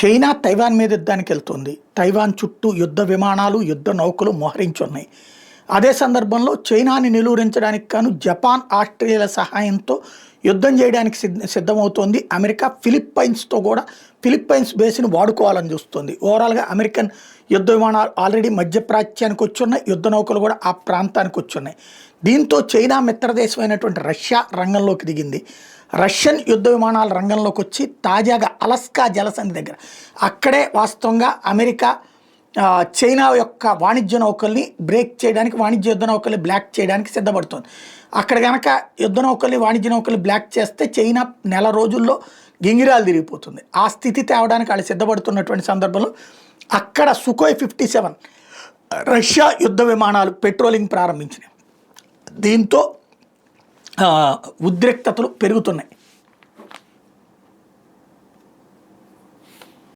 China Taiwan మీద యుద్ధానికి వెళ్తుంది. తైవాన్ చుట్టూ యుద్ధ విమానాలు, యుద్ధ నౌకలు మోహరించున్నాయి. అదే సందర్భంలో చైనాని నిలువరించడానికి గాను జపాన్, ఆస్ట్రేలియాల సహాయంతో యుద్ధం చేయడానికి సిద్ధమవుతోంది అమెరికా. ఫిలిప్పైన్స్తో కూడా ఫిలిప్పైన్స్ బేస్ని వాడుకోవాలని చూస్తుంది. ఓవరాల్గా అమెరికన్ యుద్ధ విమానాలు ఆల్రెడీ మధ్యప్రాచ్యానికి వచ్చున్నాయి, యుద్ధ నౌకలు కూడా ఆ ప్రాంతానికి వచ్చున్నాయి. దీంతో చైనా మిత్రదేశమైనటువంటి రష్యా రంగంలోకి దిగింది. రష్యన్ యుద్ధ విమానాల రంగంలోకి వచ్చి తాజాగా అలస్కా జలసంధి దగ్గర అక్కడే వాస్తవంగా అమెరికా చైనా యొక్క వాణిజ్య నౌకల్ని బ్రేక్ చేయడానికి, వాణిజ్య యుద్ధ నౌకల్ని బ్లాక్ చేయడానికి సిద్ధపడుతుంది. అక్కడ కనుక యుద్ధ నౌకల్ని, వాణిజ్య నౌకల్ని బ్లాక్ చేస్తే చైనా నెల రోజుల్లో గింగిరాలు తిరిగిపోతుంది. ఆ స్థితి తేవడానికి వాళ్ళు సిద్ధపడుతున్నటువంటి సందర్భంలో అక్కడ సుకోయ్ 57 రష్యా యుద్ధ విమానాలు పెట్రోలింగ్ ప్రారంభించినాయి. దీంతో ఉద్రిక్తతలు పెరుగుతున్నాయి.